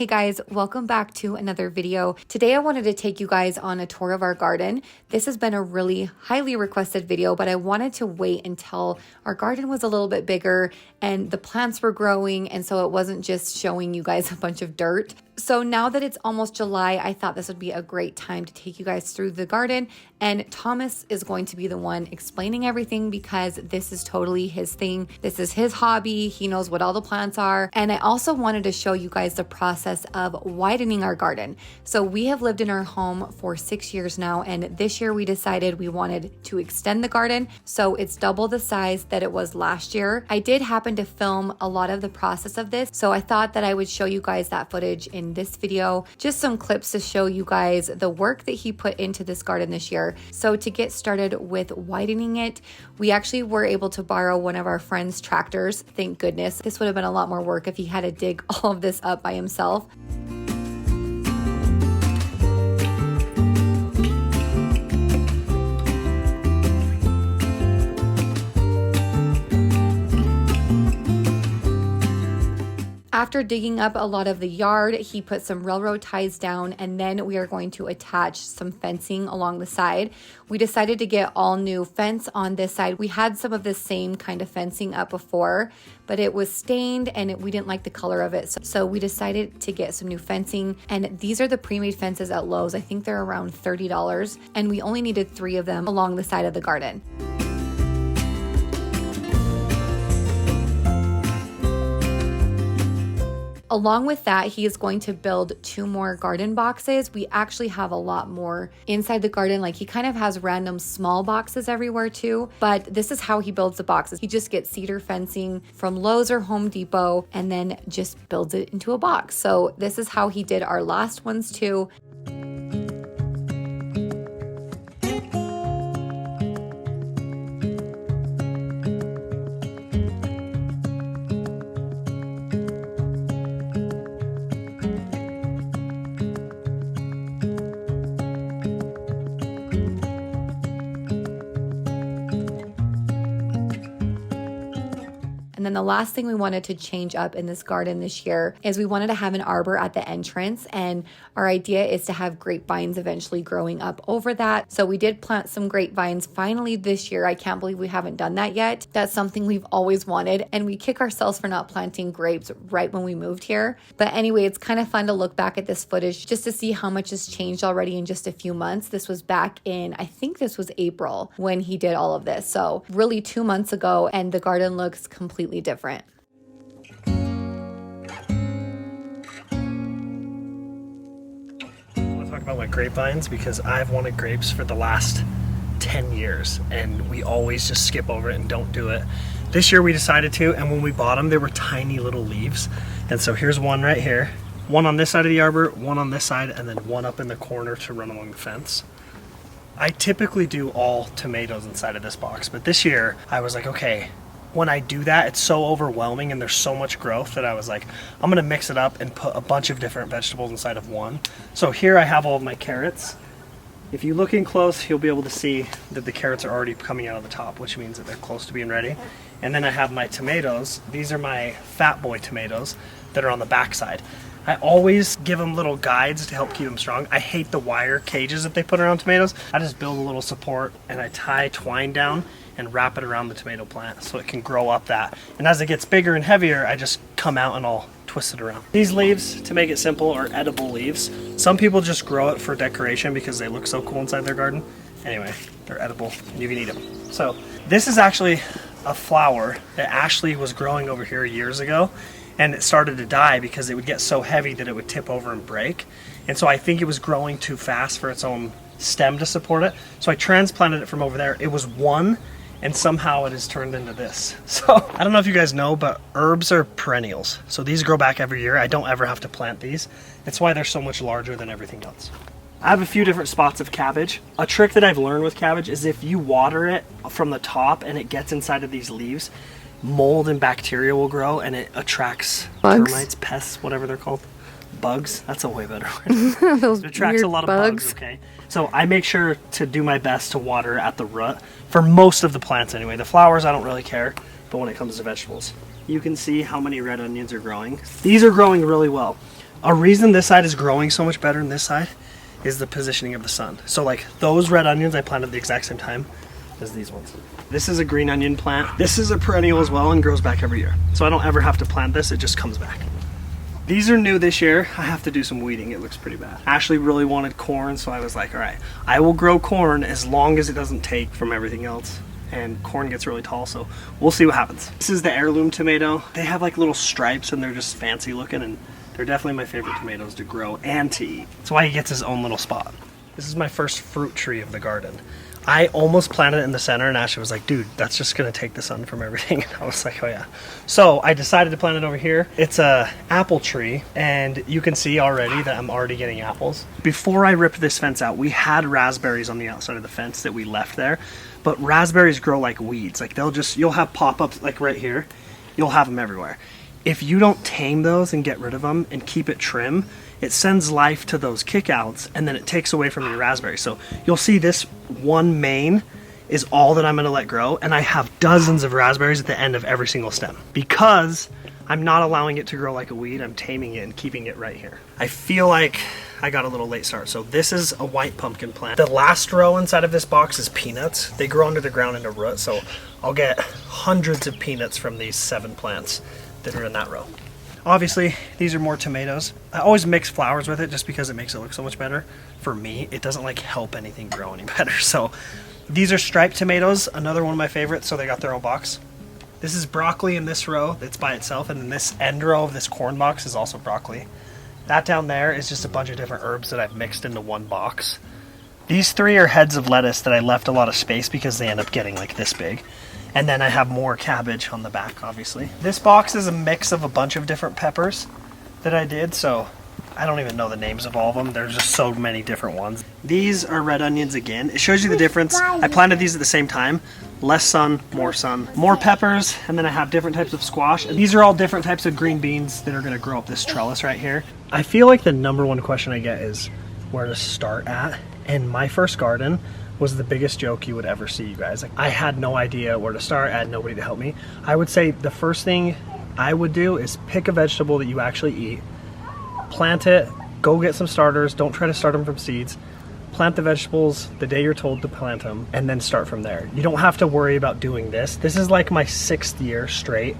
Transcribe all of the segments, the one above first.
Hey guys, welcome back to another video. Today I wanted to take you guys on a tour of our garden. This has been a really highly requested video, but I wanted to wait until our garden was a little bit bigger and the plants were growing, and so it wasn't just showing you guys a bunch of dirt. So now that it's almost July, I thought this would be a great time to take you guys through the garden, and Thomas is going to be the one explaining everything because this is totally his thing. This is his hobby. He knows what all the plants are. And I also wanted to show you guys the process of widening our garden. So we have lived in our home for 6 years now, and this year we decided we wanted to extend the garden. So it's double the size that it was last year. I did happen to film a lot of the process of this, so I thought that I would show you guys that footage in this video, just some clips to show you guys the work that he put into this garden this year. So to get started with widening it, we actually were able to borrow one of our friend's tractors. Thank goodness. This would have been a lot more work if he had to dig all of this up by himself. After digging up a lot of the yard, he put some railroad ties down, and then we are going to attach some fencing along the side. We decided to get all new fence on this side. We had some of the same kind of fencing up before, but it was stained and we didn't like the color of it. So we decided to get some new fencing, and these are the pre-made fences at Lowe's. I think they're around $30, and we only needed 3 of them along the side of the garden. Along with that, he is going to build 2 more garden boxes. We actually have a lot more inside the garden. Like, he kind of has random small boxes everywhere too, but this is how he builds the boxes. He just gets cedar fencing from Lowe's or Home Depot and then just builds it into a box. So this is how he did our last ones too. And then the last thing we wanted to change up in this garden this year is we wanted to have an arbor at the entrance, and our idea is to have grapevines eventually growing up over that. So we did plant some grapevines finally this year. I can't believe we haven't done that yet. That's something we've always wanted, and we kick ourselves for not planting grapes right when we moved here. But anyway, it's kind of fun to look back at this footage just to see how much has changed already in just a few months. This was back in, I think this was April when he did all of this. So really 2 months ago, and the garden looks completely different. I want to talk about my grapevines because I've wanted grapes for the last 10 years and we always just skip over it and don't do it. This year we decided to, and when we bought them, they were tiny little leaves. And so here's one right here, one on this side of the arbor, one on this side, and then one up in the corner to run along the fence. I typically do all tomatoes inside of this box, but this year I was like, okay, when I do that, it's so overwhelming and there's so much growth that I was like, I'm gonna mix it up and put a bunch of different vegetables inside of one. So here I have all of my carrots. If you look in close, you'll be able to see that the carrots are already coming out of the top, which means that they're close to being ready. And then I have my tomatoes. These are my Fat Boy tomatoes that are on the back side. I always give them little guides to help keep them strong. I hate the wire cages that they put around tomatoes. I just build a little support and I tie twine down and wrap it around the tomato plant so it can grow up that. And as it gets bigger and heavier, I just come out and I'll twist it around. These leaves, to make it simple, are edible leaves. Some people just grow it for decoration because they look so cool inside their garden. Anyway, they're edible and you can eat them. So this is actually a flower that Ashley was growing over here years ago, and it started to die because it would get so heavy that it would tip over and break. And so I think it was growing too fast for its own stem to support it. So I transplanted it from over there. It was one, and somehow it has turned into this. So I don't know if you guys know, but herbs are perennials. So these grow back every year. I don't ever have to plant these. That's why they're so much larger than everything else. I have a few different spots of cabbage. A trick that I've learned with cabbage is if you water it from the top and it gets inside of these leaves, mold and bacteria will grow and it attracts bugs, termites, pests, whatever they're called. Bugs, that's a way better word. Those it attracts a lot of bugs, okay? So I make sure to do my best to water at the root for most of the plants anyway. The flowers, I don't really care, but when it comes to vegetables. You can see how many red onions are growing. These are growing really well. A reason this side is growing so much better than this side is the positioning of the sun. So like those red onions I planted at the exact same time as these ones. This is a green onion plant. This is a perennial as well and grows back every year. So I don't ever have to plant this, it just comes back. These are new this year. I have to do some weeding. It looks pretty bad. Ashley really wanted corn, so I was like, all right, I will grow corn as long as it doesn't take from everything else. And corn gets really tall, so we'll see what happens. This is the heirloom tomato. They have like little stripes and they're just fancy looking, and they're definitely my favorite tomatoes to grow and to eat. That's why he gets his own little spot. This is my first fruit tree of the garden. I almost planted it in the center, and Ashley was like, dude, that's just gonna take the sun from everything. And I was like, oh yeah. So I decided to plant it over here. It's a apple tree, and you can see already that I'm already getting apples. Before I ripped this fence out, we had raspberries on the outside of the fence that we left there, but raspberries grow like weeds. Like you'll have pop-ups like right here. You'll have them everywhere. If you don't tame those and get rid of them and keep it trim, it sends life to those kickouts, and then it takes away from your raspberries. So you'll see this one main is all that I'm gonna let grow, and I have dozens of raspberries at the end of every single stem. Because I'm not allowing it to grow like a weed, I'm taming it and keeping it right here. I feel like I got a little late start. So this is a white pumpkin plant. The last row inside of this box is peanuts. They grow under the ground in a root, so I'll get hundreds of peanuts from these 7 plants that are in that row. Obviously, these are more tomatoes. I always mix flowers with it just because it makes it look so much better. For me, it doesn't like help anything grow any better. So these are striped tomatoes, another one of my favorites, so they got their own box. This is broccoli in this row, it's by itself, and then this end row of this corn box is also broccoli. That down there is just a bunch of different herbs that I've mixed into one box. These 3 are heads of lettuce that I left a lot of space because they end up getting like this big. And then I have more cabbage on the back, obviously. This box is a mix of a bunch of different peppers that I did, so I don't even know the names of all of them. There's just so many different ones. These are red onions again. It shows you the difference. I planted these at the same time. Less sun, more peppers, and then I have different types of squash. And these are all different types of green beans that are gonna grow up this trellis right here. I feel like the number one question I get is where to start at. And my first garden was the biggest joke you would ever see, you guys. Like, I had no idea where to start. I had nobody to help me. I would say the first thing I would do is pick a vegetable that you actually eat, plant it, go get some starters. Don't try to start them from seeds. Plant the vegetables the day you're told to plant them, and then start from there. You don't have to worry about doing this. This is like my 6th year straight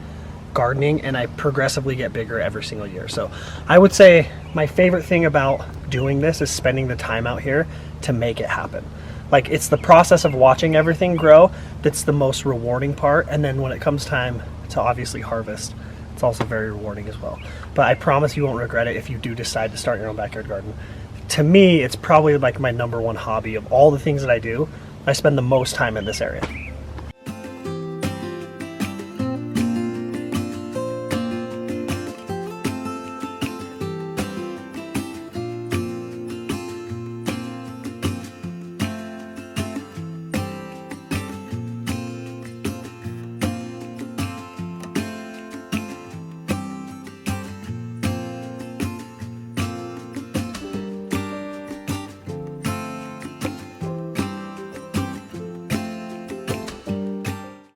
gardening, and I progressively get bigger every single year. So I would say my favorite thing about doing this is spending the time out here to make it happen. Like, it's the process of watching everything grow that's the most rewarding part, and then when it comes time to obviously harvest, it's also very rewarding as well. But I promise you won't regret it if you do decide to start your own backyard garden. To me, it's probably like my #1 hobby of all the things that I do. I spend the most time in this area.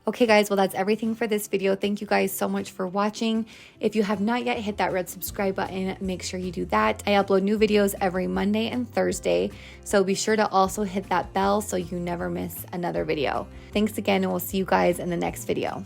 Okay guys, well that's everything for this video. Thank you guys so much for watching. If you have not yet hit that red subscribe button, make sure you do that. I upload new videos every Monday and Thursday, so be sure to also hit that bell so you never miss another video. Thanks again, and we'll see you guys in the next video.